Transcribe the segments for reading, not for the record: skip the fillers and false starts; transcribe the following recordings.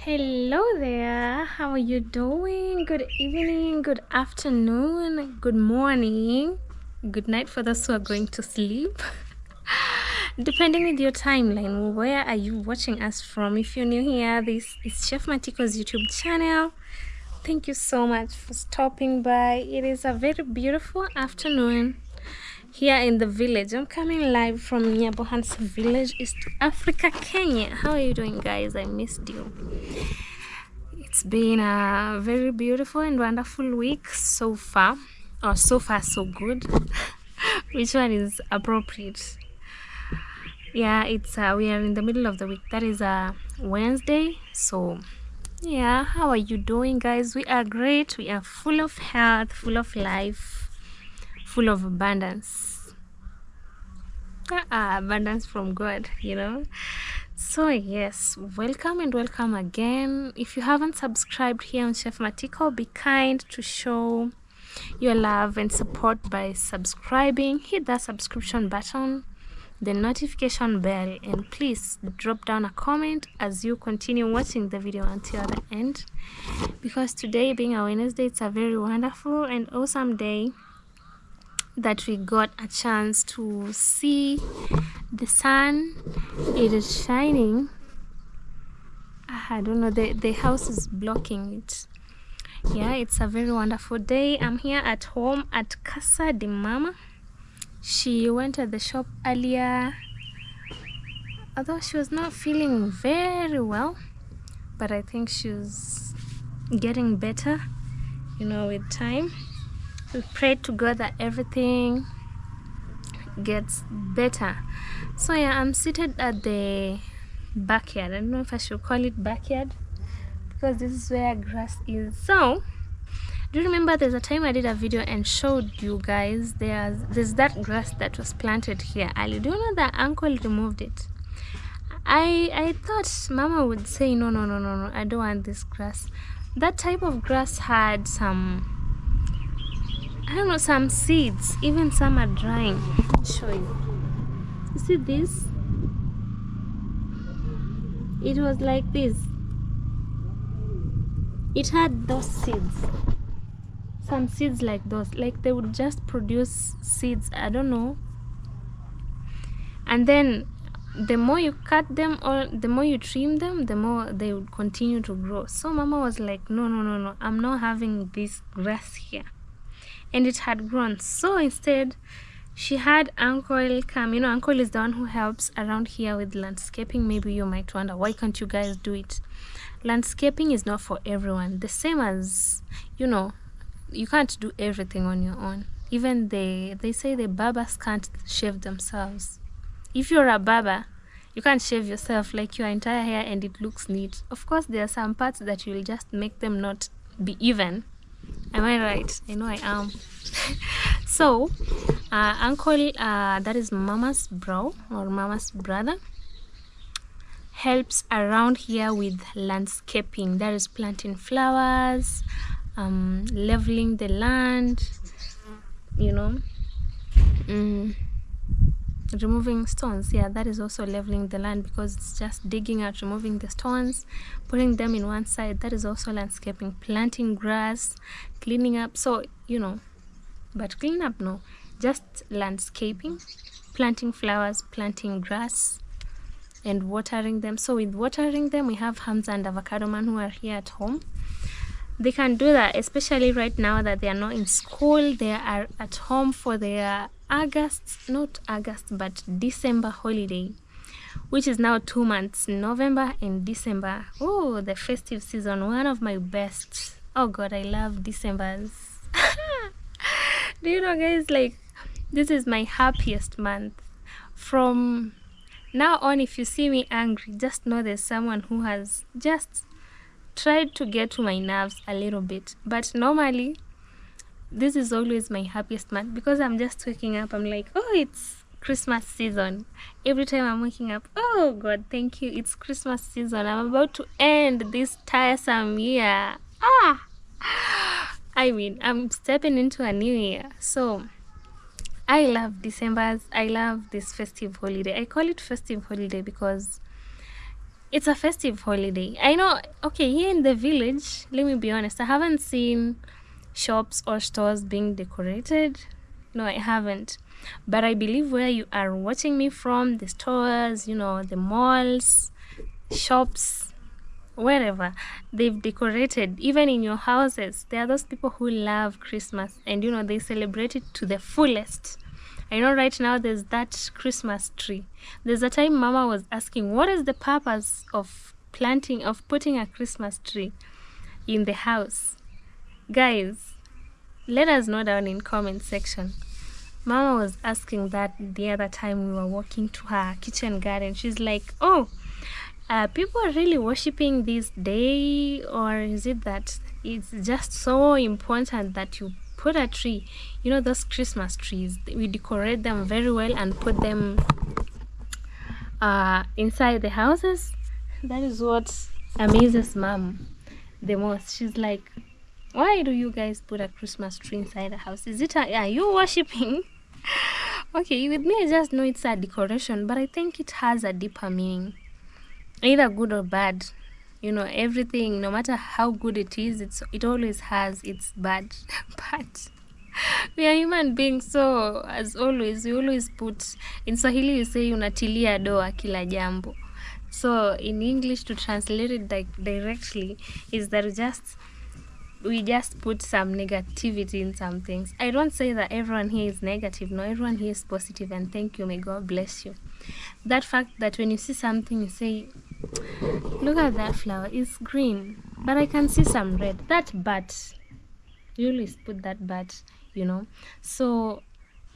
Hello there, how are you doing? Good evening, good afternoon, good morning, good night for those who are going to sleep. Depending with your timeline, where are you watching us from? If you're new here, this is Chef Matiko's YouTube channel. Thank you so much for stopping by. It is a very beautiful afternoon here in the village. I'm coming live from Nyabohansa village, East Africa, Kenya. How are you doing, guys? I missed you. It's been a very beautiful and wonderful week so far, or so far so good. Which one is appropriate? Yeah, it's we are in the middle of the week. That is Wednesday. So yeah, how are you doing, guys? We are great. We are full of health, full of life, full of abundance. Abundance from God, you know. So yes, welcome and welcome again. If you haven't subscribed here on Chef Matiko, be kind to show your love and support by subscribing. Hit that subscription button, the notification bell, and please drop down a comment as you continue watching the video until the end, because today being a Wednesday, it's a very wonderful and awesome day that we got a chance to see the sun. It is shining. I don't know, the house is blocking it. Yeah, it's a very wonderful day. I'm here at home at Casa de Mama. She went to the shop earlier, although she was not feeling very well, but I think she's getting better, you know, with time. We pray to God that everything gets better. So yeah, I'm seated at the backyard. I don't know if I should call it backyard, because this is where grass is. So do you remember there's a time I did a video and showed you guys there's that grass that was planted here early? Do you know that uncle removed it? I thought Mama would say no, I don't want this grass. That type of grass had some, I don't know, some seeds. Even some are drying. I'll show you. You see this? It was like this. It had those seeds. Some seeds like those. Like they would just produce seeds. I don't know. And then the more you cut them or the more you trim them, the more they would continue to grow. So Mama was like, no, I'm not having this grass here. And it had grown. So instead, she had Uncle come. You know, Uncle is the one who helps around here with landscaping. Maybe you might wonder, why can't you guys do it? Landscaping is not for everyone. The same as, you know, you can't do everything on your own. Even they say the barbers can't shave themselves. If you're a barber, you can't shave yourself like your entire hair and it looks neat. Of course, there are some parts that you'll just make them not be even. Am I right? I know I am. So Uncle, that is Mama's bro or Mama's brother, helps around here with landscaping. That is planting flowers, leveling the land, you know, removing stones. Yeah, that is also leveling the land, because it's just digging out, removing the stones, putting them in one side. That is also landscaping. Planting grass, cleaning up. So, you know, but clean up, no, just landscaping, planting flowers, planting grass, and watering them. So with watering them, we have Hamza and Avocado Man who are here at home. They can do that, especially right now that they are not in school. They are at home for their December holiday, which is now 2 months, November and December. Oh, the festive season, one of my best. Oh God, I love Decembers. Do you know, guys, like, this is my happiest month. From now on, if you see me angry, just know there's someone who has just tried to get to my nerves a little bit. But normally, this is always my happiest month, because I'm just waking up, I'm like, oh, it's Christmas season. Every time I'm waking up, oh God, thank you, it's Christmas season. I'm about to end this tiresome year. I mean, I'm stepping into a new year. So I love December's. I love this festive holiday. I call it festive holiday because It's a festive holiday. I know, okay, here in the village, let me be honest, I haven't seen shops or stores being decorated. No, I haven't. But I believe where you are watching me from, the stores, the malls, shops, wherever, they've decorated. Even in your houses, there are those people who love Christmas and they celebrate it to the fullest. I know right now there's that Christmas tree. There's a time Mama was asking, what is the purpose of putting a Christmas tree in the house? Guys, let us know down in comment section. Mama was asking that the other time we were walking to her kitchen garden. She's like, oh, people are really worshipping this day, or is it that it's just so important that you put a tree? Those Christmas trees, we decorate them very well and put them inside the houses. That is what amazes Mom the most. She's like, why do you guys put a Christmas tree inside the house? Are you worshipping? Okay, with me I just know it's a decoration, but I think it has a deeper meaning, either good or bad. Everything, no matter how good it is, it always has its bad part. We are human beings, so as always, we always put, in Swahili you say unatilia doa kila jambo. So in English, to translate it directly, is that we just put some negativity in some things. I don't say that everyone here is negative. No, everyone here is positive, and thank you, may God bless you. That fact that when you see something, you say, look at that flower, it's green, but I can see some red. That but, you always put that but, So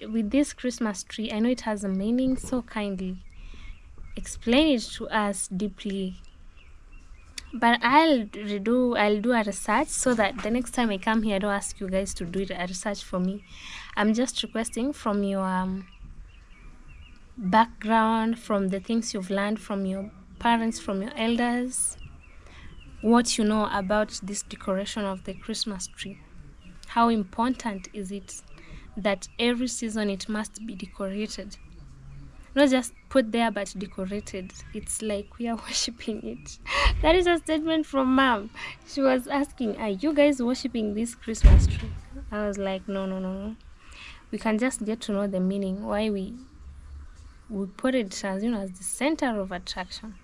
with this Christmas tree, I know it has a meaning, so kindly explain it to us deeply. But I'll do a research so that the next time I come here, I don't ask you guys to do a research for me. I'm just requesting from your background, from the things you've learned from your parents, from your elders, what you know about this decoration of the Christmas tree. How important is it that every season it must be decorated? Not just put there, but decorated. It's like we are worshipping it. That is a statement from Mom. She was asking, are you guys worshipping this Christmas tree? I was like, no. We can just get to know the meaning, why we put it as as the center of attraction.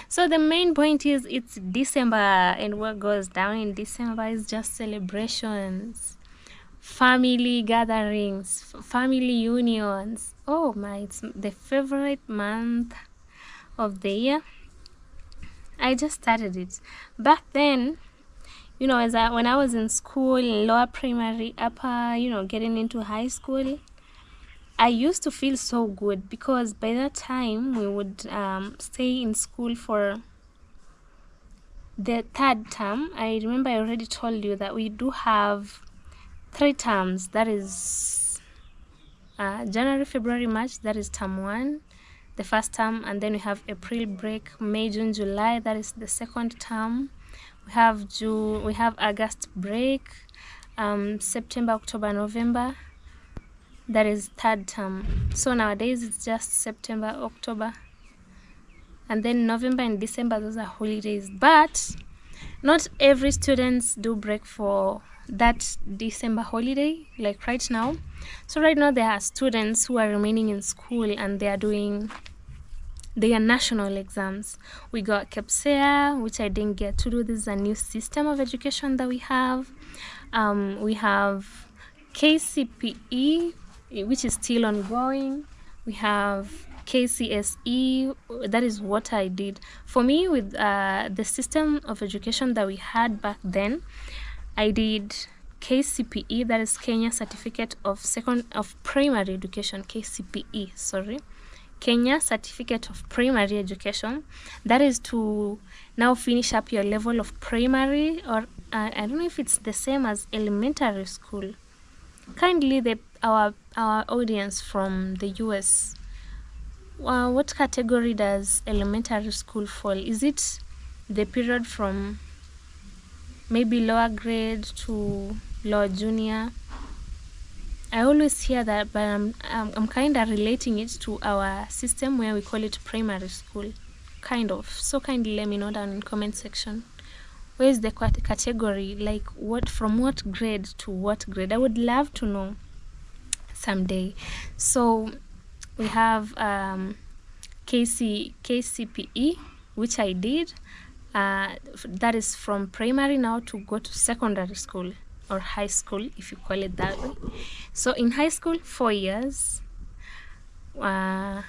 So the main point is it's December, and what goes down in December is just celebrations, family gatherings, family unions. Oh my, it's the favorite month of the year. I just started it back then, when I was in school, in lower primary, upper, getting into high school. I used to feel so good because by that time we would stay in school for the third term. I remember I already told you that we do have 3 terms. That is January, February, March. That is term 1, the first term, and then we have April break, May, June, July. That is the second term. We have August break, September, October, November. That is third term. So nowadays it's just September, October, and then November and December, those are holidays. But not every students do break for that December holiday, like right now. So right now there are students who are remaining in school and they are doing their national exams. We got KEPSEA, which I didn't get to do. This is a new system of education that we have. We have KCPE, which is still ongoing. We have KCSE, that is what I did. For me, with the system of education that we had back then, I did KCPE, that is Kenya Certificate of Primary Education, KCPE, sorry. Kenya Certificate of Primary Education. That is to now finish up your level of primary, or I don't know if it's the same as elementary school. Kindly, our audience from the US, what category does elementary school fall? Is it the period from maybe lower grade to lower junior? I always hear that, but I'm kind of relating it to our system where we call it primary school. kind of. So kindly let me know down in comment section. Where is the category? Like from what grade to what grade? I would love to know someday. So we have KCPE, which I did. That is from primary now to go to secondary school or high school, if you call it that way. So in high school, 4 years. I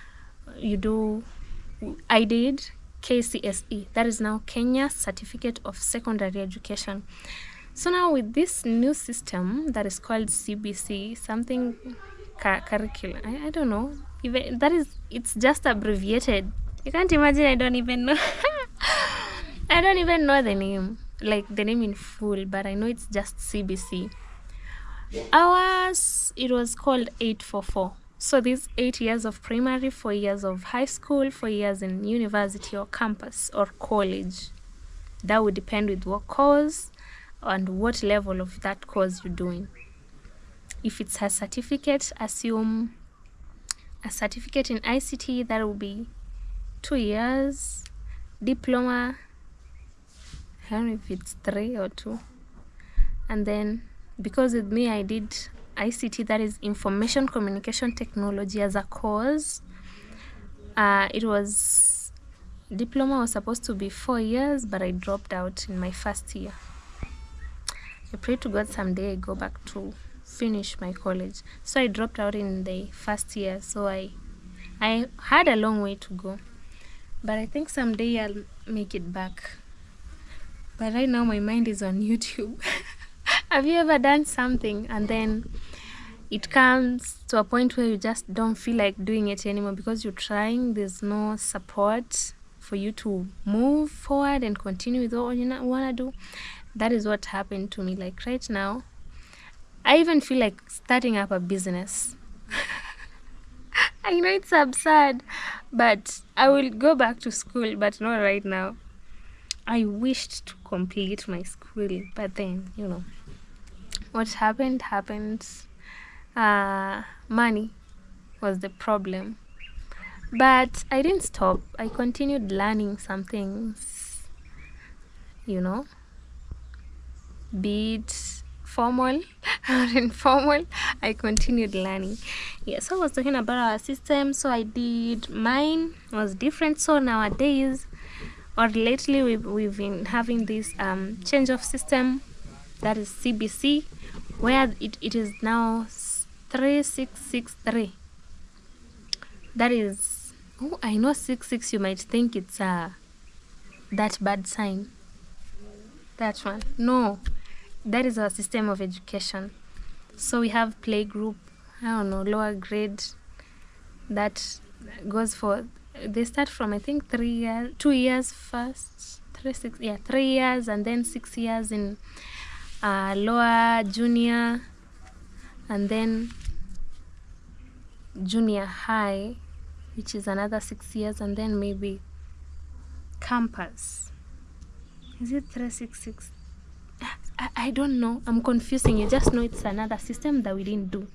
did KCSE, that is now Kenya Certificate of Secondary Education. So now with this new system that is called CBC, something curriculum, I don't know, even it's just abbreviated. You can't imagine. I don't even know. I don't even know the name, like the name in full, but I know it's just CBC. It was called 844. So these 8 years of primary, 4 years of high school, 4 years in university or campus or college. That would depend with what course and what level of that course you're doing. If it's a certificate, assume a certificate in ICT, that will be 2 years. Diploma, I don't know if it's 3 or 2. And then, because with me I did ICT, that is Information Communication Technology, as a course. It was, diploma was supposed to be 4 years, but I dropped out in my first year. I pray to God someday I go back to finish my college. So I dropped out in the first year. So I had a long way to go, but I think someday I'll make it back. But right now my mind is on YouTube. Have you ever done something and then it comes to a point where you just don't feel like doing it anymore because you're trying, there's no support for you to move forward and continue with what you want to do? That is what happened to me. Like right now, I even feel like starting up a business. I know it's absurd, but I will go back to school, but not right now. I wished to complete my school, but then, what happened. Money was the problem. But I didn't stop. I continued learning some things, be it formal or informal. I continued learning. So I was talking about our system. So I did, mine was different. So nowadays, or lately, we've been having this change of system, that is CBC, where it is now 3663. That is, I know 66, you might think it's that bad sign. That one, no, that is our system of education. So we have playgroup, lower grade, that goes for, they start from, I think, 3 years, 2 years first, 3 years, and then 6 years in lower junior, and then junior high, which is another 6 years, and then maybe campus. Is it 366? I don't know. I'm confusing you. Just know it's another system that we didn't do.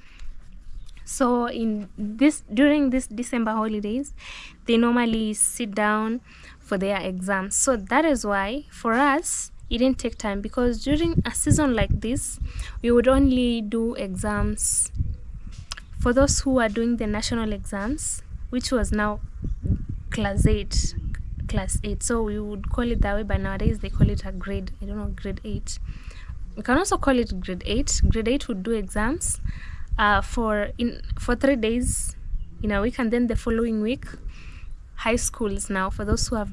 So during this December holidays, they normally sit down for their exams. So that is why for us it didn't take time, because during a season like this, we would only do exams for those who are doing the national exams, which was now class 8. So we would call it that way, but nowadays they call it a grade, I don't know, grade 8. We can also call it grade 8. Grade 8 would do exams for 3 days in a week, and then the following week, high schools now, for those who have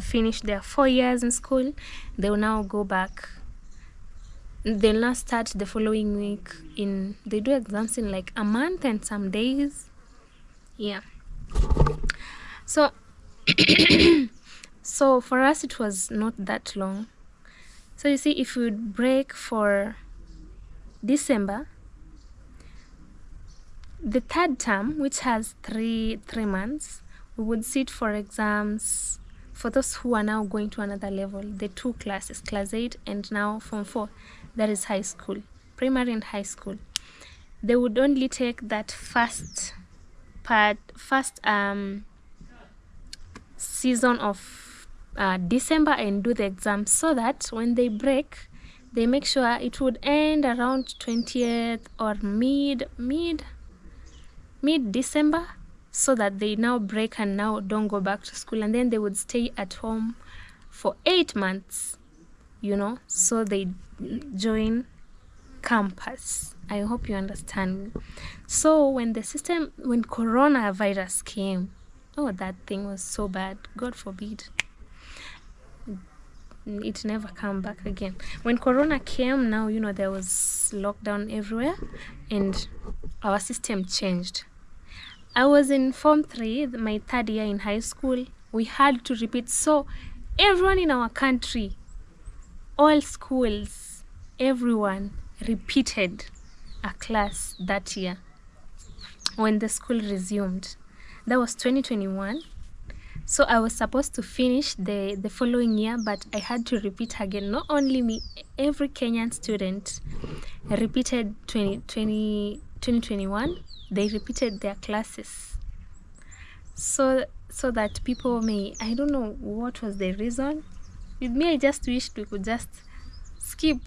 finished their 4 years in school, they will now go back. They'll now start the following week. They do exams in like a month and some days. Yeah. So so for us it was not that long. So you see, if we would break for December, the third term, which has three months, we would sit for exams for those who are now going to another level, the 2 classes, class 8 and now form 4, that is high school, primary and high school. They would only take that first season of December and do the exams, so that when they break, they make sure it would end around 20th or mid December, so that they now break and now don't go back to school, and then they would stay at home for 8 months, so they join campus. I hope you understand. So when coronavirus came, oh, that thing was so bad. God forbid it never come back again. When corona came, now there was lockdown everywhere, and our system changed. I was in Form 3, my 3rd year in high school. We had to repeat. So everyone in our country, all schools, everyone repeated a class that year when the school resumed. That was 2021. So I was supposed to finish the following year, but I had to repeat again. Not only me, every Kenyan student repeated 2021. They repeated their classes. So that people may, I don't know what was the reason. With me, I just wished we could just skip.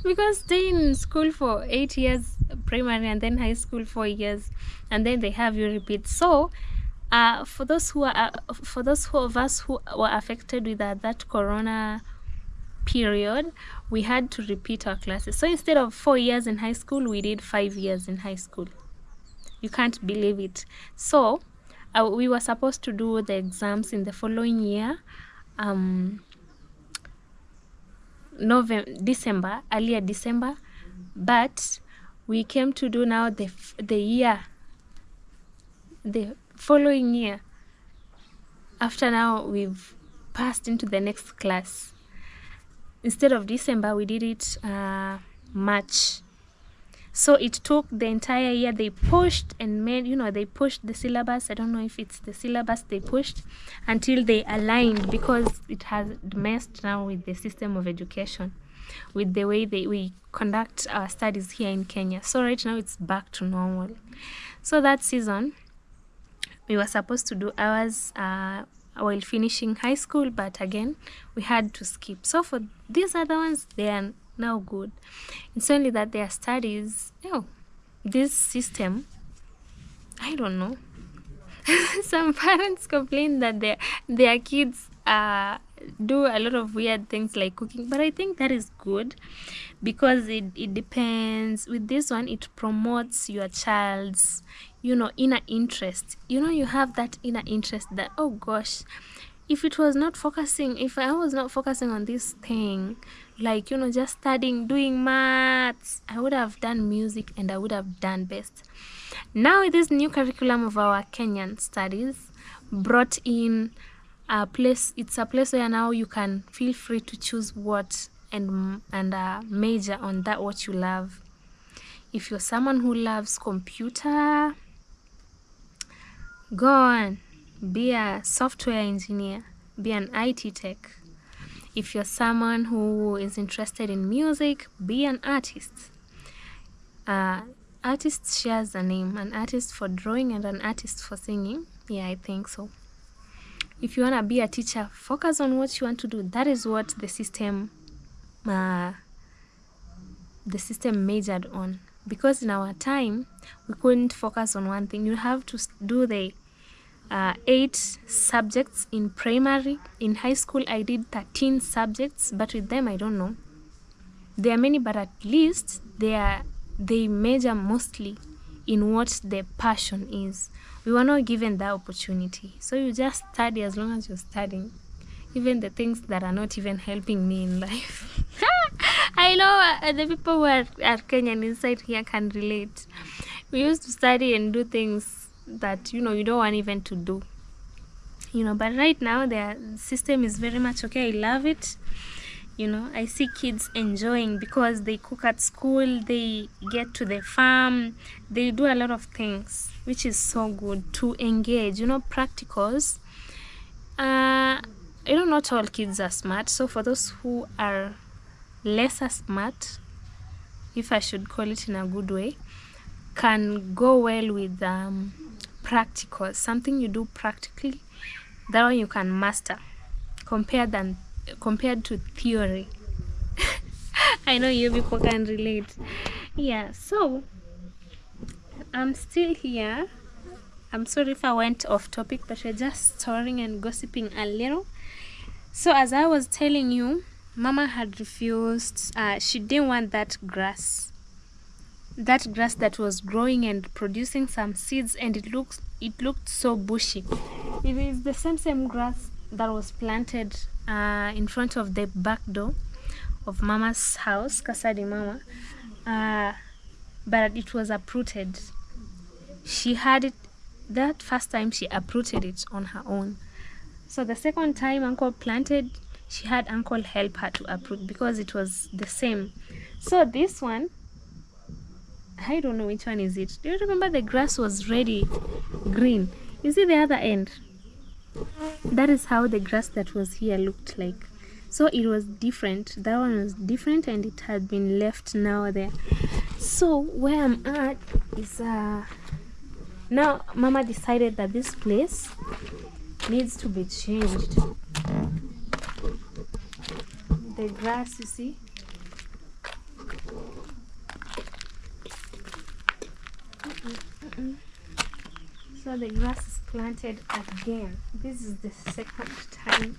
Because staying in school for 8 years, primary, and then high school 4 years, and then they have you repeat. So for those of us who were affected with that corona period, we had to repeat our classes. So instead of 4 years in high school, we did 5 years in high school. You can't believe it. So we were supposed to do the exams in the following year, earlier December, but we came to do now the following year, after now we've passed into the next class. Instead of December, we did it March. So it took the entire year. They pushed and made, they pushed the syllabus. I don't know if it's the syllabus they pushed until they aligned, because it has messed now with the system of education, with the way we conduct our studies here in Kenya. So right now it's back to normal. So that season, we were supposed to do ours while finishing high school, but again, we had to skip. So for these other ones, they are now good. It's only that their studies, this system, I don't know. Some parents complain that their kids do a lot of weird things like cooking, but I think that is good, because it depends. With this one, it promotes your child's inner interest. You have that inner interest that, oh gosh, if I was not focusing on this thing, like just studying, doing maths, I would have done music and I would have done best. Now with this new curriculum of our Kenyan studies brought in a place, it's a place where now you can feel free to choose what and major on that what you love. If you're someone who loves computer, go on, be a software engineer, be an IT tech. If you're someone who is interested in music, be an artist. Artist shares the name, an artist for drawing and an artist for singing. Yeah, I think so. If you want to be a teacher, focus on what you want to do. That is what the system majored on. Because in our time, we couldn't focus on one thing. You have to do the 8 subjects in primary. In high school, I did 13 subjects, but with them, I don't know. There are many, but at least they major mostly in what their passion is. We were not given that opportunity. So you just study as long as you're studying. Even the things that are not even helping me in life. I know the people who are Kenyan inside here can relate. We used to study and do things that, you don't want even to do. But right now, their system is very much okay. I love it. I see kids enjoying because they cook at school, they get to the farm, they do a lot of things, which is so good to engage. Practicals. Not all kids are smart. So for those who are lesser smart, if I should call it in a good way, can go well with practicals, something you do practically, That one you can master compared to theory. I know you people can relate. Yeah, so I'm still here. I'm sorry if I went off topic, but we're just storing and gossiping a little. So as I was telling you, Mama had refused. She didn't want that grass that was growing and producing some seeds, and it looked so bushy. It is the same grass that was planted in front of the back door of Mama's house, Kasadi Mama, but it was uprooted. She had it that first time, she uprooted it on her own. So the second time Uncle planted, she had Uncle help her to uproot because it was the same. So this one, I don't know which one is it. Do you remember the grass was ready green? You see the other end? That is how the grass that was here looked like. So it was different. That one was different, and it had been left now there. So where I'm at is now Mama decided that this place needs to be changed. The grass, you see, so the grass is planted again. This is the second time.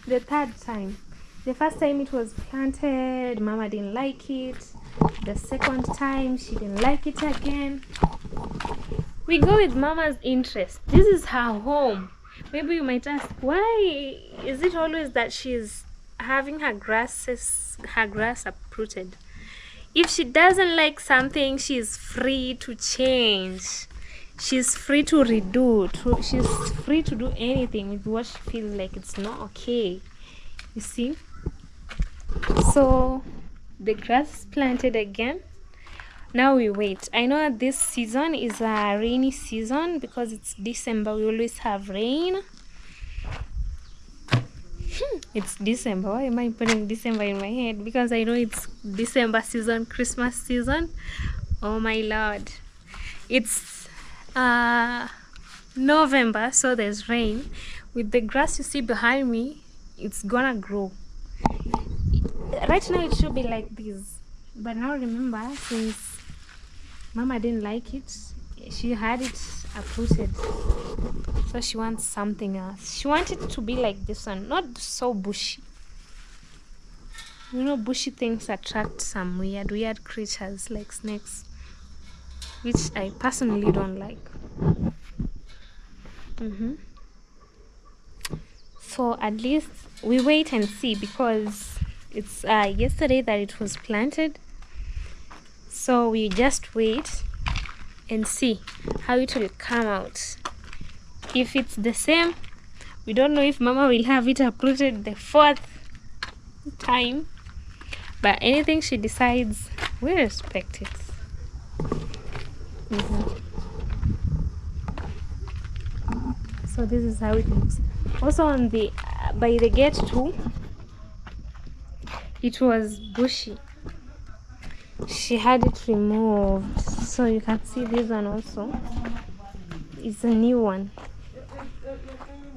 The third time. The first time it was planted, Mama didn't like it. The second time she didn't like it again. We go with Mama's interest. This is her home. Maybe you might ask, why is it always that she's having her grass uprooted? If she doesn't like something, she's free to change. She's free to redo. She's free to do anything with what she feels like it's not okay. You see? So the grass is planted again. Now we wait. I know this season is a rainy season because it's December. We always have rain. It's December. Why am I putting December in my head? Because I know it's December season, Christmas season. Oh my Lord. It's November, so there's rain. With the grass you see behind me, it's gonna grow. Right now it should be like this. But now remember, since Mama didn't like it, she had it uprooted. So she wants something else. She wanted it to be like this one, not so bushy. You know, bushy things attract some weird creatures like snakes, which I personally don't like. So at least we wait and see, because it's yesterday that it was planted. So we just wait and see how it will come out. If it's the same, we don't know if Mama will have it uprooted the fourth time. But anything she decides, we respect it. So this is how it looks. Also on the by the gate too, it was bushy. She had it removed, so you can see this one also. It's a new one.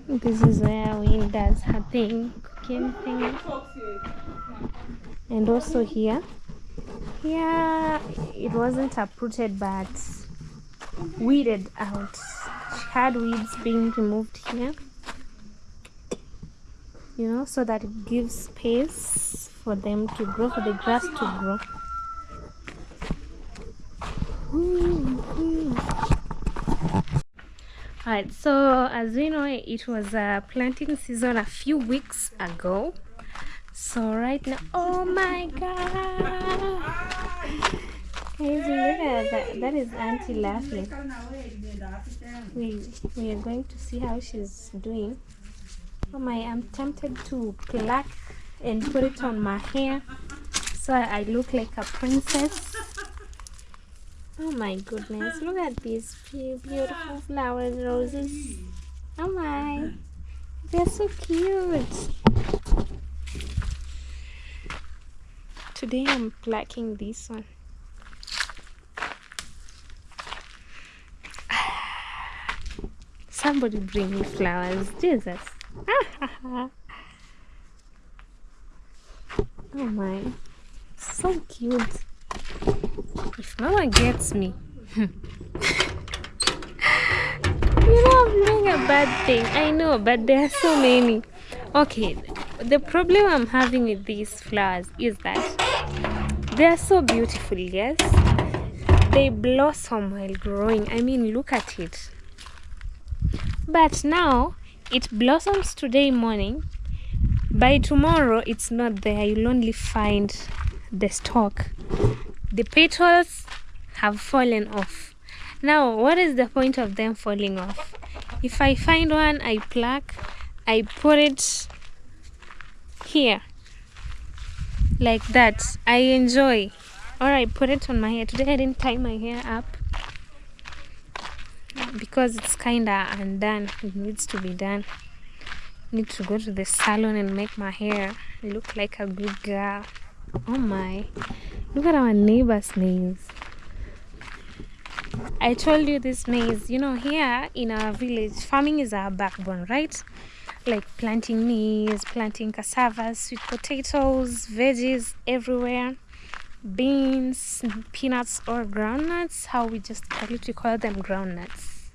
This is where Winnie does her thing, cooking thing. And also here it wasn't uprooted but weeded out. She had weeds being removed here, you know, so that it gives space for them to grow, for the grass to grow. Alright, so as we know, it was a planting season a few weeks ago. So right now, oh my god, guys, look at that. That is Auntie laughing. We are going to see how she's doing. Oh my, I'm tempted to pluck and put it on my hair so I look like a princess. Oh my goodness, look at these beautiful flowers, roses. Oh my, they're so cute. Today I'm plucking this one. somebody bring me flowers. Jesus. Oh my. So cute. If Mama gets me. I'm doing a bad thing. I know, but there are so many. Okay, the problem I'm having with these flowers is that they are so beautiful, yes? They blossom while growing. I mean, look at it. But now, it blossoms today morning. By tomorrow, it's not there. You'll only find the stalk. The petals have fallen off. Now, what is the point of them falling off? If I find one, I pluck, I put it here. Like that. I enjoy. Or I put it on my hair. Today I didn't tie my hair up because it's kinda undone. It needs to be done. Need to go to the salon and make my hair look like a good girl. Oh my. Look at our neighbor's maize. I told you this maize, here in our village, farming is our backbone, right? Like planting maize, planting cassava, sweet potatoes, veggies everywhere, beans, peanuts or groundnuts. How we just we call them groundnuts.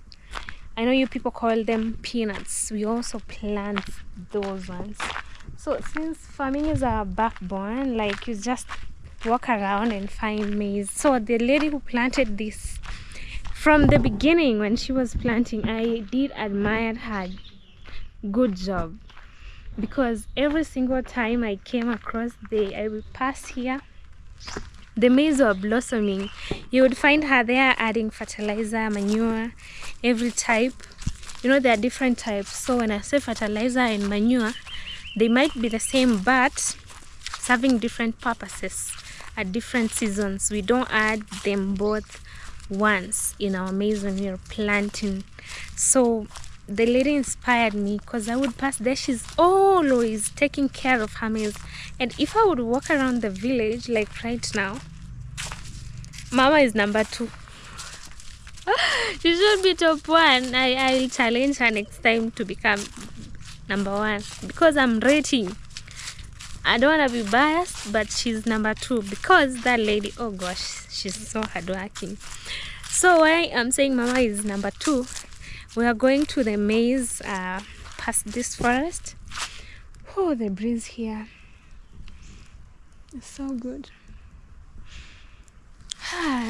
I know you people call them peanuts. We also plant those ones. So since farming is our backbone, like you just walk around and find maize. So the lady who planted this, from the beginning when she was planting, I did admire her. Good job. Because every single time I came across I would pass here, the maize were blossoming. You would find her there adding fertilizer, manure, every type. There are different types. So when I say fertilizer and manure, they might be the same, but serving different purposes at different seasons. We don't add them both once in our maize when we are planting. So the lady inspired me because I would pass there. She's always taking care of her maize. And if I would walk around the village like right now, Mama is number 2. She should be top 1. I'll challenge her next time to become number 1 because I'm rating. I don't want to be biased, but she's number 2 because that lady, oh gosh, she's so hardworking. So why I'm saying Mama is number 2, we are going to the maize past this forest. Oh, the breeze here is so good.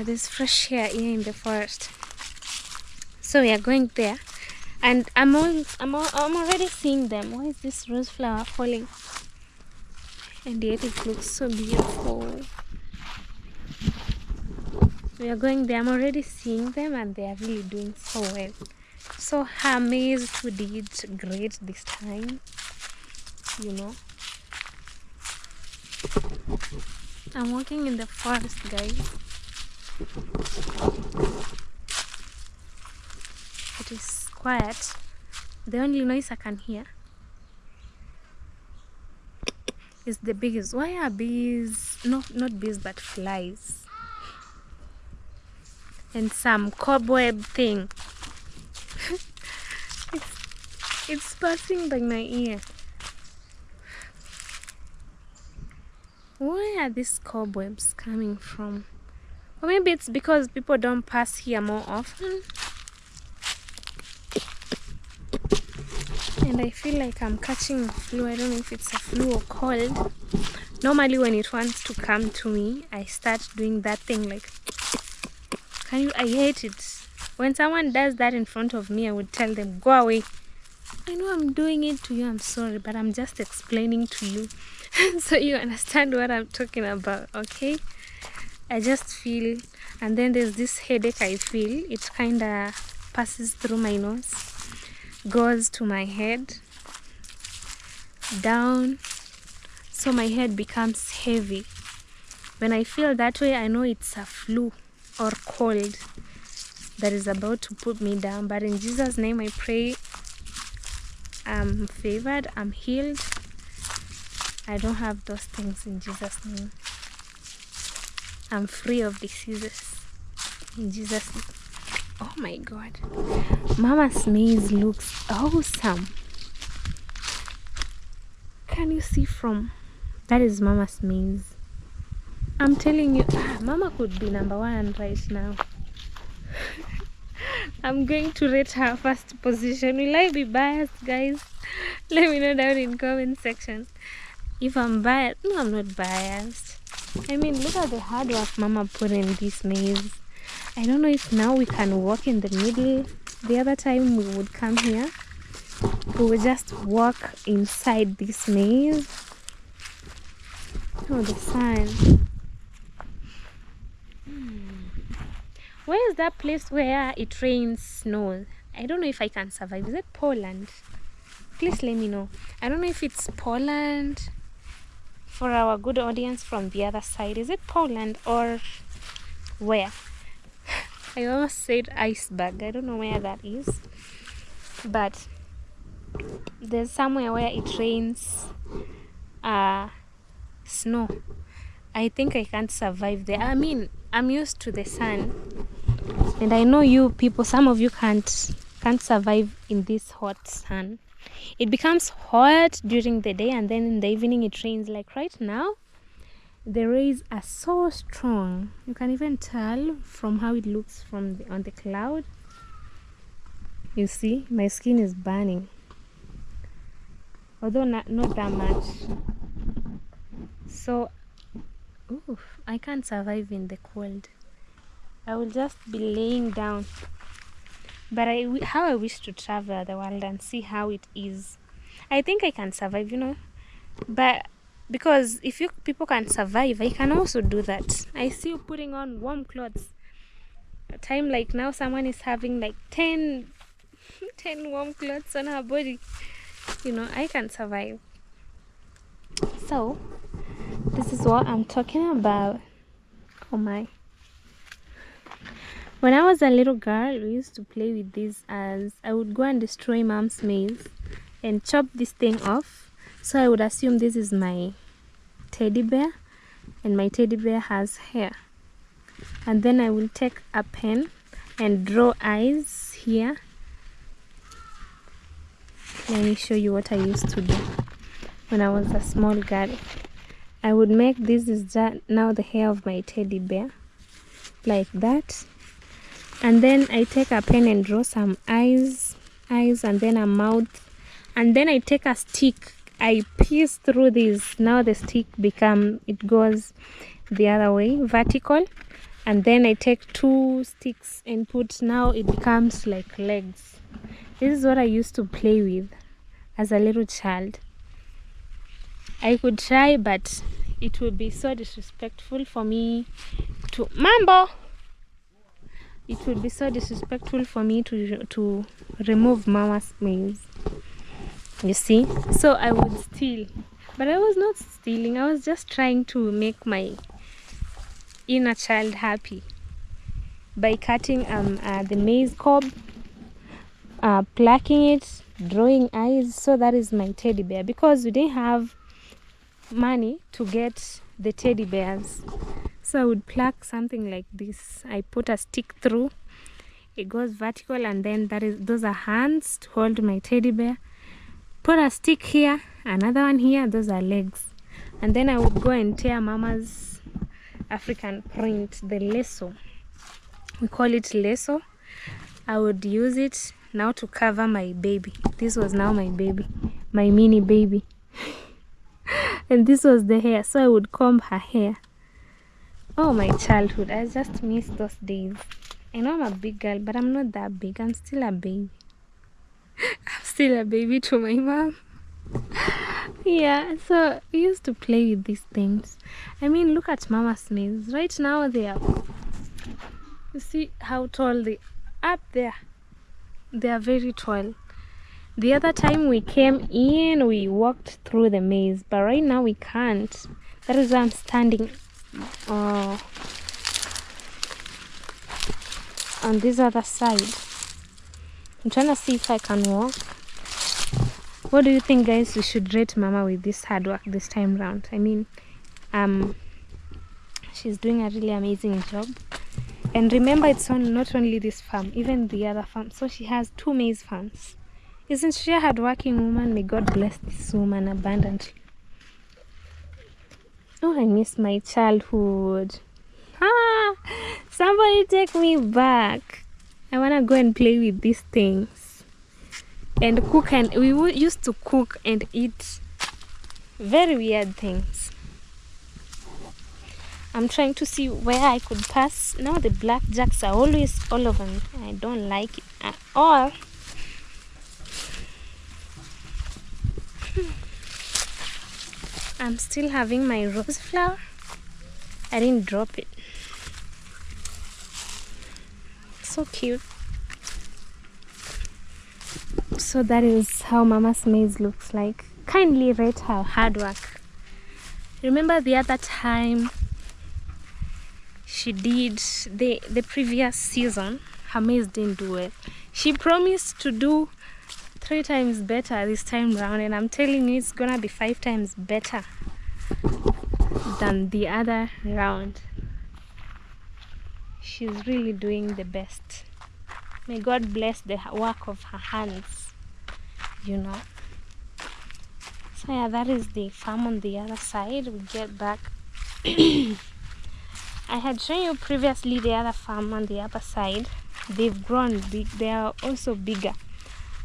There's fresh air here in the forest. So we are going there, and I'm already seeing them. Why is this rose flower falling? And yet it looks so beautiful. We are going there. I'm already seeing them, and they are really doing so well. So her maize too did great this time. I'm walking in the forest, guys. It is quiet. The only noise I can hear is the bees. Why are bees? No, not bees, but flies. And some cobweb thing. It's passing by my ear. Where are these cobwebs coming from? Or maybe it's because people don't pass here more often. And I feel like I'm catching a flu. I don't know if it's a flu or cold. Normally when it wants to come to me, I start doing that thing like, I hate it. When someone does that in front of me, I would tell them, go away. I know I'm doing it to you, I'm sorry, but I'm just explaining to you so you understand what I'm talking about, okay? I just feel, and then there's this headache I feel. It kind of passes through my nose, goes to my head, down, so my head becomes heavy. When I feel that way, I know it's a flu or cold that is about to put me down. But in Jesus' name I pray, I'm favored, I'm healed. I don't have those things in Jesus' name. I'm free of diseases in Jesus' name. Oh my god. Mama's maze looks awesome. Can you see from... That is Mama's maze. I'm telling you, Mama could be number one right now. I'm going to rate her first position. Will I be biased, guys? Let me know down in comment section. If I'm biased, no, I'm not biased. I mean, look at the hard work Mama put in this maze. I don't know if now we can walk in the middle. The other time we would come here, we would just walk inside this maze. Oh, the sun. Where is that place where it rains snow? I don't know if I can survive. Is it Poland? Please let me know. I don't know if it's Poland. For our good audience from the other side, is it Poland or where? I almost said iceberg. I don't know where that is, but there's somewhere where it rains snow. I think I can't survive there. I mean, I'm used to the sun, and I know you people, some of you can't survive in this hot sun. It becomes hot during the day, and then in the evening it rains. Like right now, the rays are so strong. You can even tell from how it looks from on the cloud. You see, my skin is burning, although not that much. So, I can't survive in the cold. I will just be laying down. But how I wish to travel the world and see how it is. I think I can survive, you know. But because if you people can survive, I can also do that. I see you putting on warm clothes. A time like now, someone is having like 10 warm clothes on her body. You know, I can survive. So, this is what I'm talking about. Oh my. When I was a little girl, we used to play with these as I would go and destroy Mom's maze and chop this thing off. So I would assume this is my teddy bear, and my teddy bear has hair. And then I will take a pen and draw eyes here. Let me show you what I used to do when I was a small girl. I would make this is now the hair of my teddy bear, like that. And then I take a pen and draw some eyes, and then a mouth. And then I take a stick, I pierce through this. Now the stick it goes the other way, vertical. And then I take 2 sticks and now it becomes like legs. This is what I used to play with as a little child. I could try, but it would be so disrespectful for me to... Mambo! It would be so disrespectful for me to remove Mama's maze. You see? So I would steal. But I was not stealing. I was just trying to make my inner child happy by cutting the maize cob, plucking it, drawing eyes. So that is my teddy bear, because we didn't have money to get the teddy bears. So I would pluck something like this. I put a stick through, it goes vertical, and then those are hands to hold my teddy bear. Put a stick here, another one here, those are legs. And then I would go and tear Mama's African print, the lasso. We call it lasso. I would use it now to cover my baby. This was now my baby, my mini baby. And this was the hair, so I would comb her hair. Oh, my childhood, I just miss those days. I know I'm a big girl, but I'm not that big. I'm still a baby. I'm still a baby to my mom. Yeah, so we used to play with these things. I mean, look at Mama's maze. Right now they are... You see how tall they are up there? They are very tall. The other time we came in, we walked through the maze, but right now we can't. That is why I'm standing on this other side. I'm trying to see if I can walk. What do you think, guys? We should rate Mama with this hard work this time round. I mean, she's doing a really amazing job. And remember, it's not only this farm, even the other farm. So she has 2 maize farms. Isn't she a hardworking woman? May God bless this woman abundantly. Oh, I miss my childhood. Somebody take me back. I want to go and play with these things and cook. And we used to cook and eat very weird things. I'm trying to see where I could pass. Now the blackjacks are always all over me. I don't like it at all. I'm still having my rose flower. I didn't drop it. So cute. So that is how Mama's maize looks like. Kindly rate her hard work. Remember the other time she did the previous season, her maize didn't do well. She promised to do 3 times better this time round, and I'm telling you, it's gonna be 5 times better than the other round. She's really doing the best. May God bless the work of her hands, you know. So yeah, that is the farm on the other side. We get back. I had shown you previously the other farm on the upper side. They've grown big. They are also bigger,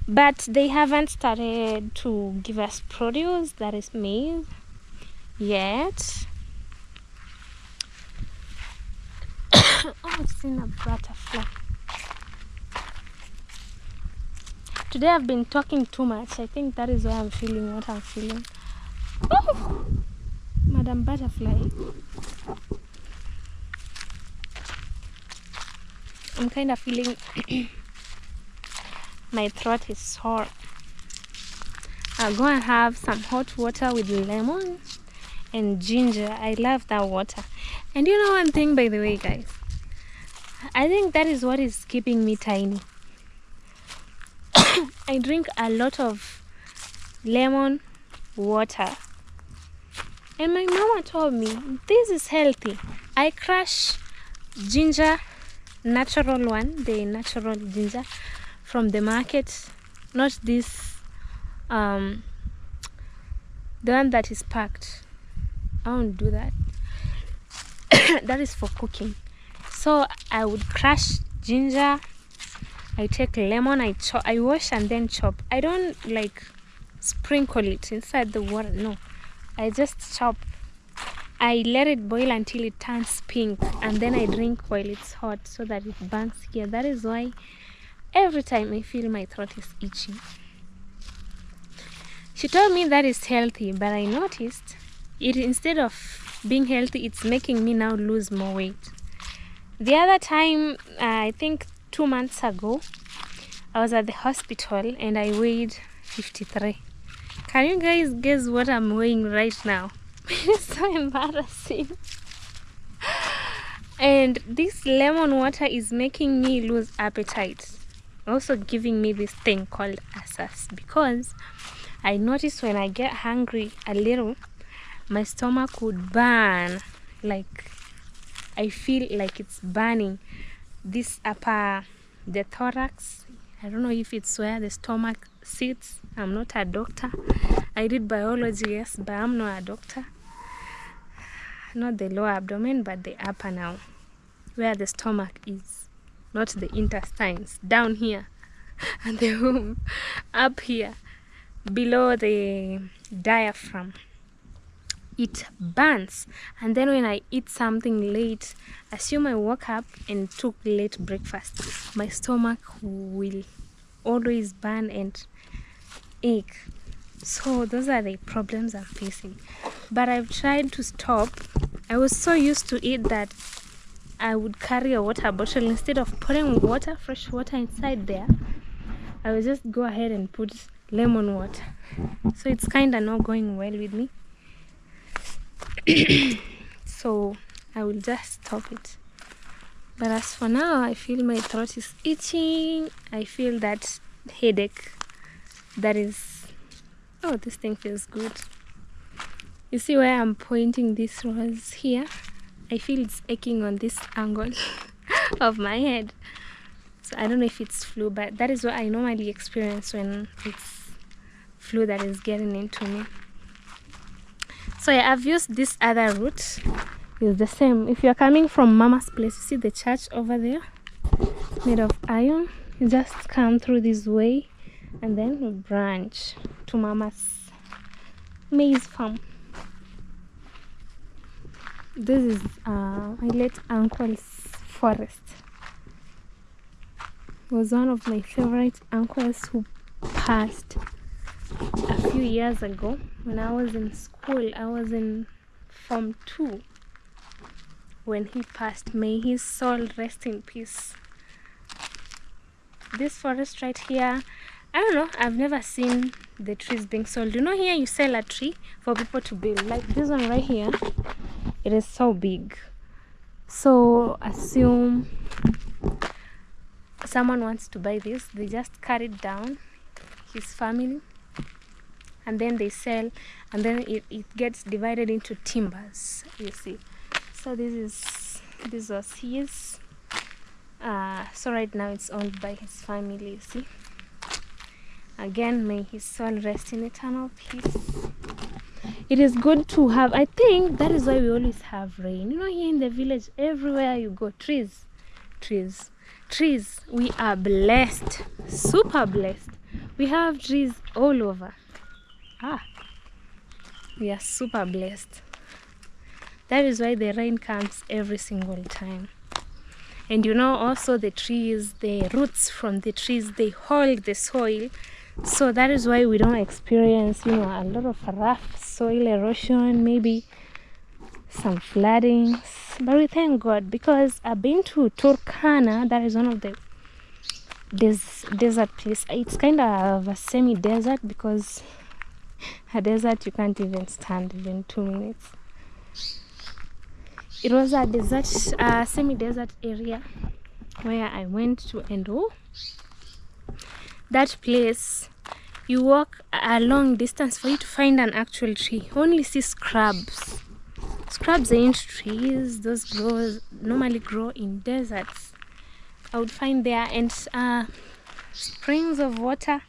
but they haven't started to give us produce that is maize yet. Oh, I've seen a butterfly. Today I've been talking too much. I think that is why I'm feeling what I'm feeling. Oh, Madam Butterfly. I'm kind of feeling my throat is sore. I'll go and have some hot water with lemon and ginger. I love that water. And you know one thing, by the way, guys, I think that is what is keeping me tiny. I drink a lot of lemon water, and my mama told me this is healthy. I crush ginger, natural one, the natural ginger from the market, not this the one that is packed. I won't do that. That is for cooking. So I would crush ginger, I take lemon, I wash and then chop. I don't like sprinkle it inside the water, no. I just chop. I let it boil until it turns pink, and then I drink while it's hot so that it burns here. That is why every time I feel my throat is itchy. She told me that is healthy, but I noticed it, instead of being healthy, it's making me now lose more weight. The other time, I think 2 months ago, I was at the hospital and I weighed 53. Can you guys guess what I'm weighing right now? It's so embarrassing. And this lemon water is making me lose appetite. Also giving me this thing called asas, because I notice when I get hungry a little, my stomach would burn. Like, I feel like it's burning. This upper, the thorax, I don't know if it's where the stomach sits. I'm not a doctor. I did biology, yes, but I'm not a doctor. Not the lower abdomen, but the upper now, where the stomach is, not the intestines, down here, and the womb, up here, below the diaphragm. It burns, and then when I eat something late, assume I woke up and took late breakfast, my stomach will always burn and ache. So those are the problems I'm facing. But I've tried to stop. I was so used to it that I would carry a water bottle. Instead of putting water, fresh water inside there, I would just go ahead and put lemon water. So it's kind of not going well with me. So I will just stop it. But as for now, I feel my throat is itching. I feel that headache. That is, oh, this thing feels good. You see where I'm pointing this rose here? I feel it's aching on this angle. of my head. So I don't know if it's flu, but that is what I normally experience when it's flu that is getting into me. So yeah, I've used this other route. It's the same. If you're coming from Mama's place, you see the church over there, made of iron. You just come through this way and then you branch to Mama's maize farm. This is my late uncle's forest. He was one of my favorite uncles who passed a few years ago when I was in school. I was in Form 2 when he passed. May his soul rest in peace. This forest right here, I don't know, I've never seen the trees being sold. You know, here you sell a tree for people to build. Like this one right here, it is so big. So assume someone wants to buy this, they just cut it down, his family, and then they sell, and then it gets divided into timbers, you see. So this was his. So right now it's owned by his family, you see. Again, may his soul rest in eternal peace. It is good to have, I think that is why we always have rain. You know, here in the village, everywhere you go, trees. We are blessed, super blessed. We have trees all over. We are super blessed. That is why the rain comes every single time. And you know, also the trees, the roots from the trees, they hold the soil. So that is why we don't experience, you know, a lot of rough soil erosion, maybe some floodings. But we thank God, because I've been to Turkana. That is one of the desert place. It's kind of a semi-desert, because a desert you can't even stand even 2 minutes. It was a desert, semi-desert area where I went to, and that place, you walk a long distance for you to find an actual tree. You only see scrubs. Scrubs ain't trees. Those normally grow in deserts. I would find there, and springs of water.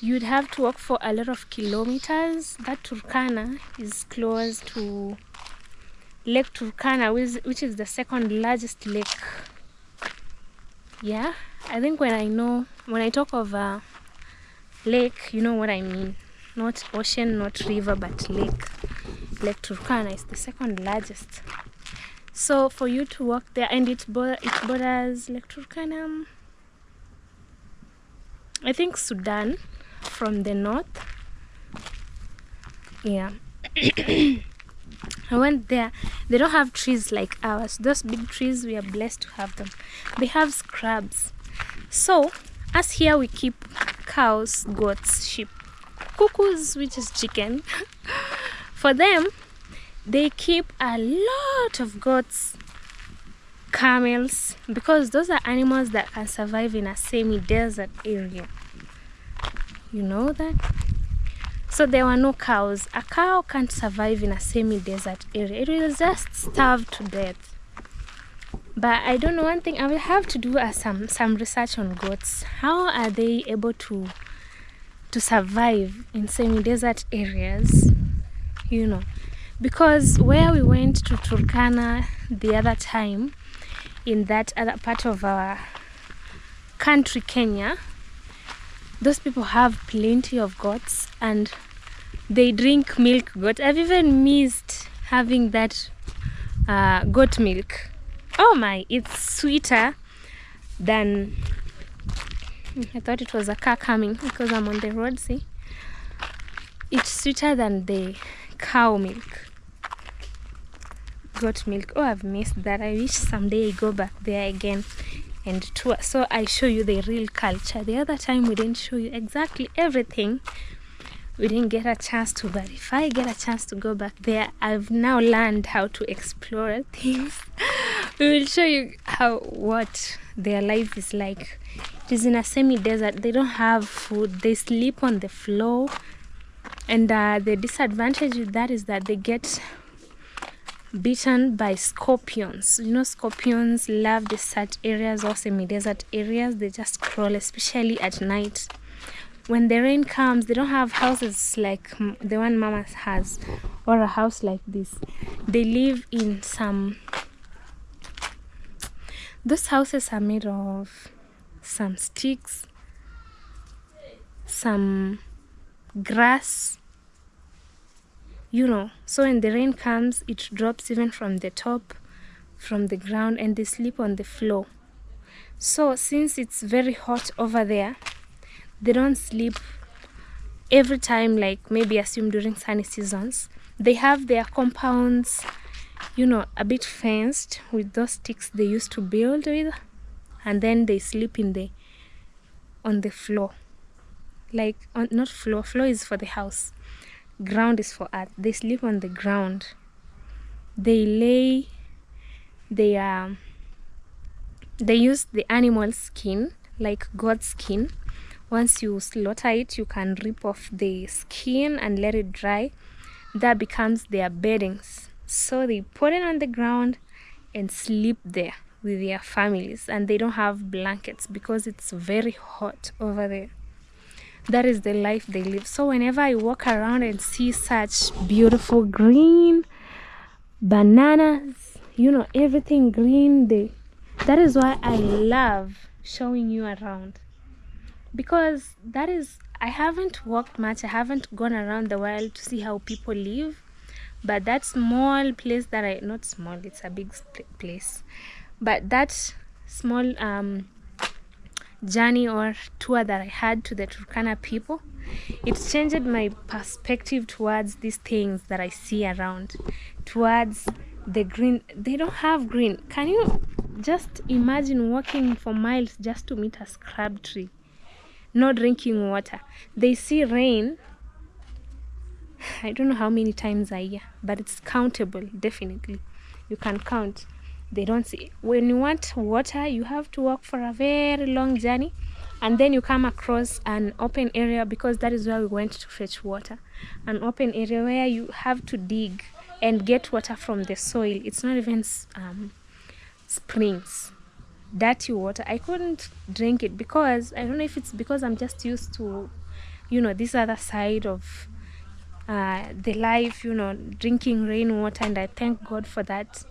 You'd have to walk for a lot of kilometers. That Turkana is close to Lake Turkana, which is the second largest lake. Yeah, I think when I talk of lake, you know what I mean. Not ocean, not river, but lake. Lake Turkana is the second largest. So for you to walk there, and it borders Lake Turkana, I think Sudan from the north. Yeah. I went there. They don't have trees like ours. Those big trees, we are blessed to have them. They have scrubs. So as here we keep cows, goats, sheep, cuckoos, which is chicken. For them, they keep a lot of goats, camels, because those are animals that can survive in a semi-desert area. You know that? So there were no cows. A cow can't survive in a semi-desert area. It will just starve to death. But I don't know, one thing I will have to do some research on goats. How are they able to survive in semi-desert areas? You know, because where we went to Turkana the other time, in that other part of our country, Kenya, those people have plenty of goats and they drink milk goat. I've even missed having that goat milk. Oh my, it's sweeter than, I thought it was a car coming because I'm on the road, see? It's sweeter than the cow milk. Goat milk. Oh, I've missed that. I wish someday I go back there again and tour, so I show you the real culture. The other time we didn't show you exactly everything. We didn't get a chance to, but if I get a chance to go back there, I've now learned how to explore things. We will show you what their life is like. It is in a semi-desert. They don't have food. They sleep on the floor, and the disadvantage with that is that they get bitten by scorpions. You know, scorpions love desert areas or semi-desert areas. They just crawl, especially at night. When the rain comes, they don't have houses like the one Mama has, or a house like this. They live in those houses are made of some sticks, some grass, you know. So when the rain comes, it drops even from the top, from the ground, and they sleep on the floor. So since it's very hot over there, they don't sleep every time, like maybe assume during sunny seasons. They have their compounds, you know, a bit fenced with those sticks they used to build with, and then they sleep on the floor. Like not floor is for the house, ground is for earth. They sleep on the ground. They use the animal skin, like goat skin. Once you slaughter it, you can rip off the skin and let it dry. That becomes their beddings. So they put it on the ground and sleep there with their families, and they don't have blankets because it's very hot over there. That is the life they live. So whenever I walk around and see such beautiful green bananas, you know, everything green, that is why I love showing you around, because I haven't walked much. I haven't gone around the world to see how people live, but that small place that not small, it's a big place, but that small journey or tour that I had to the Turkana people, it changed my perspective towards these things that I see around, towards the green. They don't have green. Can you just imagine walking for miles just to meet a scrub tree? No drinking water. They see rain, I don't know how many times a year, but it's countable. Definitely you can count. They don't see. When you want water, you have to walk for a very long journey, and then you come across an open area, because that is where we went to fetch water. An open area where you have to dig and get water from the soil. It's not even springs. Dirty water. I couldn't drink it because I don't know if it's because I'm just used to, you know, this other side of the life, you know, drinking rainwater, and I thank God for that.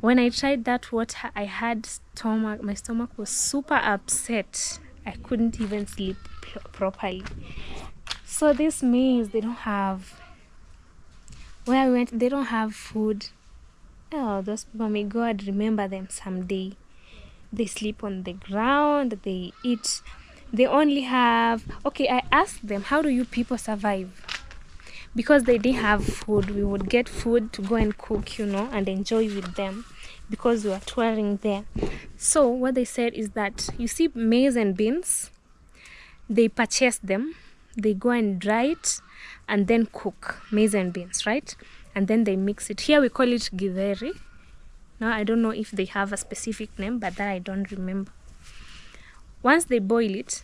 When I tried that water, I had my stomach was super upset. I couldn't even sleep properly. So this means they don't have, where I went, they don't have food. Oh, those people, may God remember them someday. They sleep on the ground, they eat. They only have, okay, I asked them, how do you people survive? Because they didn't have food. We would get food to go and cook, you know, and enjoy with them, because we were touring there. So what they said is that, you see maize and beans, they purchase them, they go and dry it, and then cook maize and beans, right? And then they mix it. Here we call it githeri. Now I don't know if they have a specific name, but that I don't remember. Once they boil it,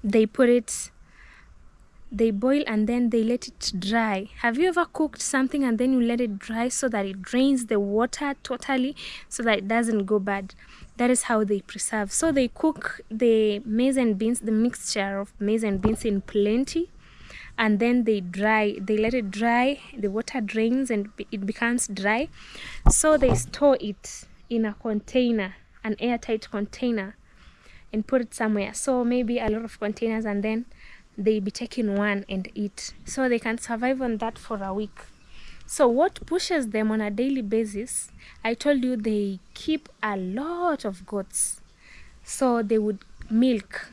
they boil and then they let it dry. Have you ever cooked something and then you let it dry so that it drains the water totally, so that it doesn't go bad? That is how they preserve. So they cook the maize and beans, the mixture of maize and beans, in plenty, and then they let it dry. The water drains and it becomes dry. So they store it in a container, an airtight container, and put it somewhere. So maybe a lot of containers, and then they be taking one and eat. So they can survive on that for a week. So what pushes them on a daily basis, I told you they keep a lot of goats. So they would milk.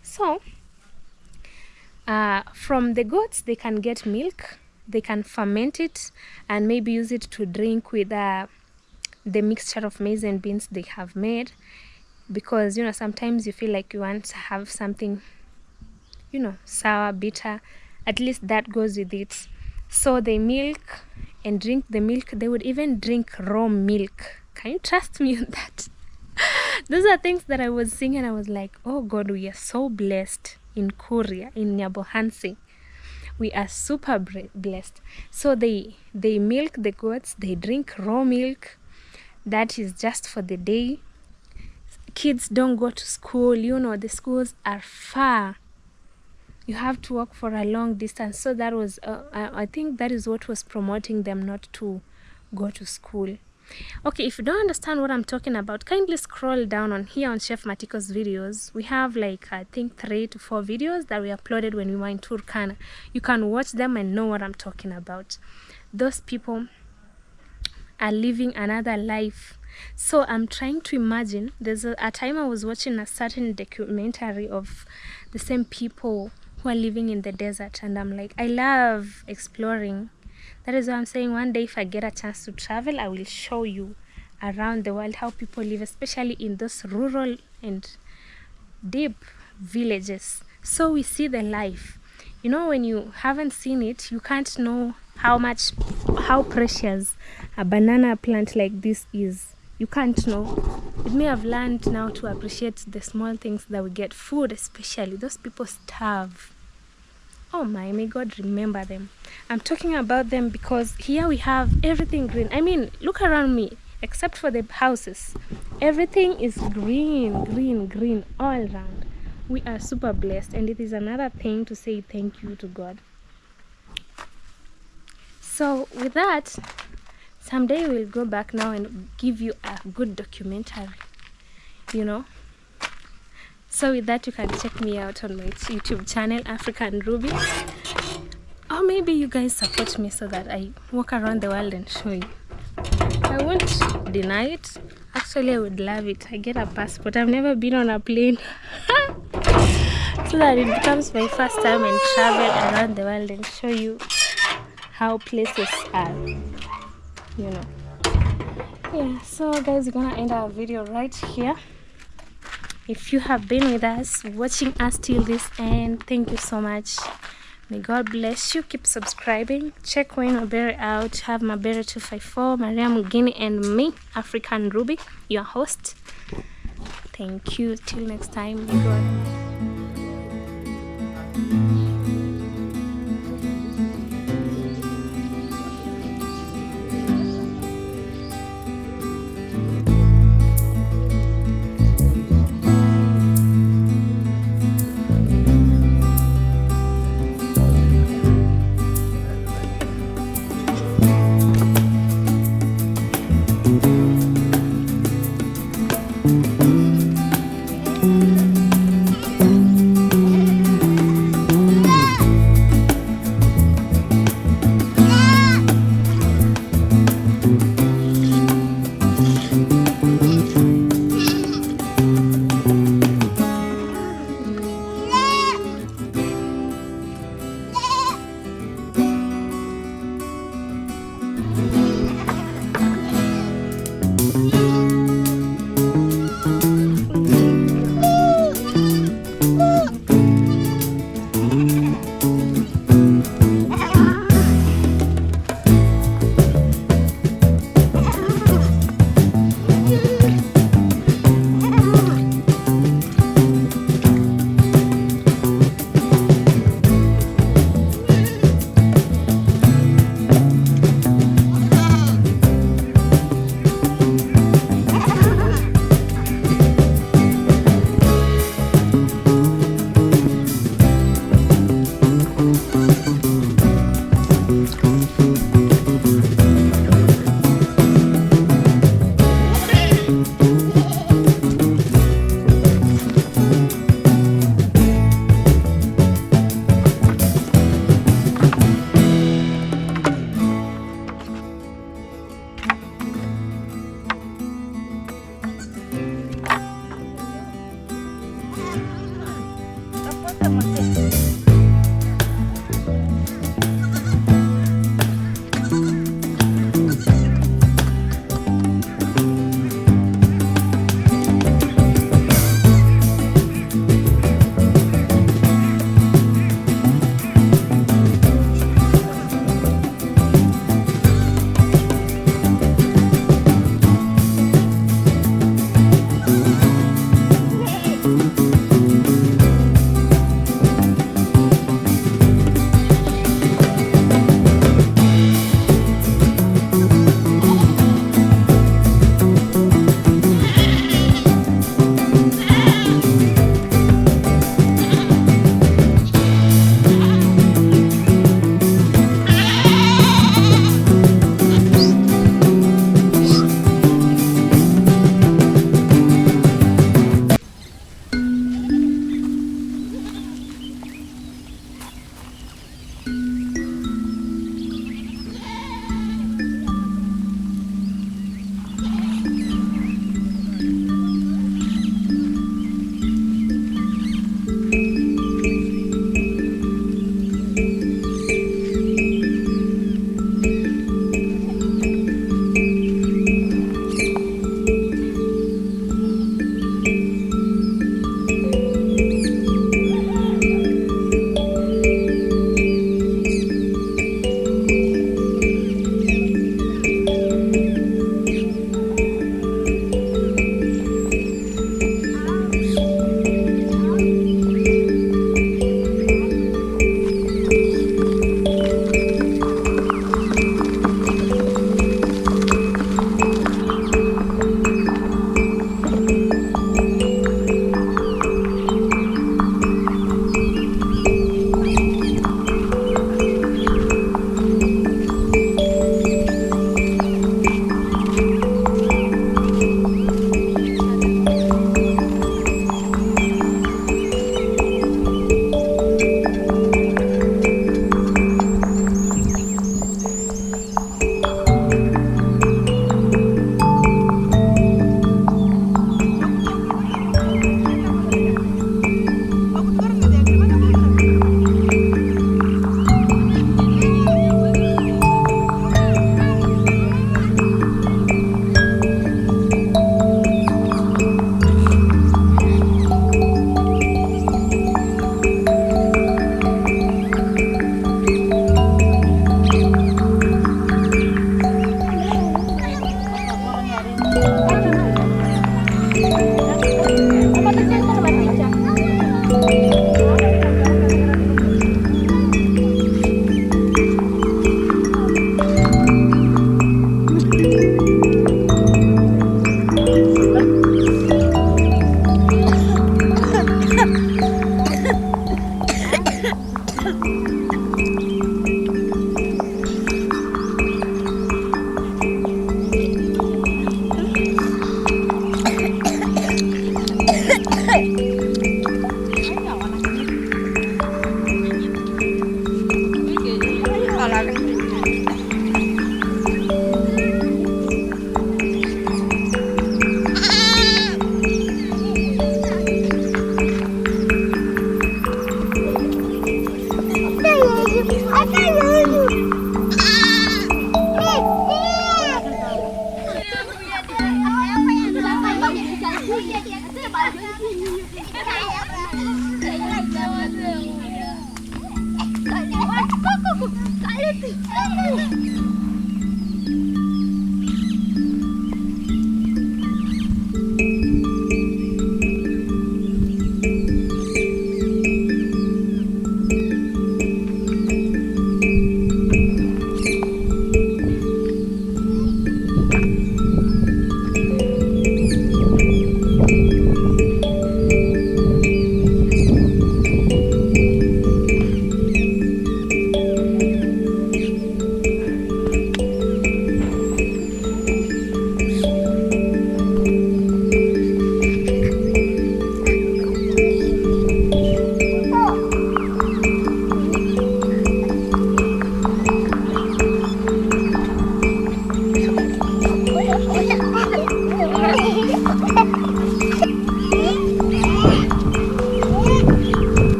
So from the goats, they can get milk. They can ferment it and maybe use it to drink with the mixture of maize and beans they have made. Because, you know, sometimes you feel like you want to have something, you know, sour, bitter, at least that goes with it. So they milk and drink the milk. They would even drink raw milk. Can you trust me on that? Those are things that I was seeing and I was like, oh God, we are so blessed in Korea, in Nyabohansi. We are super blessed. So they milk the goats, they drink raw milk. That is just for the day. Kids don't go to school. The schools are far. You have to walk for a long distance. So that was, I think that is what was promoting them not to go to school. Okay, if you don't understand what I'm talking about, kindly scroll down on here on Chef Matiko's videos. We have like, I think 3 to 4 videos that we uploaded when we were in Turkana. You can watch them and know what I'm talking about. Those people are living another life. So I'm trying to imagine, there's a time I was watching a certain documentary of the same people who are living in the desert, and I'm like, I love exploring. That is why I'm saying one day if I get a chance to travel, I will show you around the world how people live, especially in those rural and deep villages. So we see the life. When you haven't seen it, you can't know how precious a banana plant like this is. You can't know. It may have learned now to appreciate the small things that we get. Food especially. Those people starve. Oh my, may God remember them. I'm talking about them because here we have everything green. I mean, look around me, except for the houses. Everything is green all around. We are super blessed, and it is another thing to say thank you to God. So with that, someday we'll go back now and give you a good documentary, So with that, you can check me out on my YouTube channel, African Ruby. Or maybe you guys support me so that I walk around the world and show you. I won't deny it. Actually, I would love it. I get a passport. I've never been on a plane. So that it becomes my first time and travel around the world and show you how places are, Yeah, so guys, we're gonna end our video right here. If you have been with us, watching us till this end, thank you so much. May God bless you. Keep subscribing. Check Wayne Mabere out. Have Mabere 254, Maria Mugini, and me, African Ruby, your host. Thank you. Till next time. May God. Kak,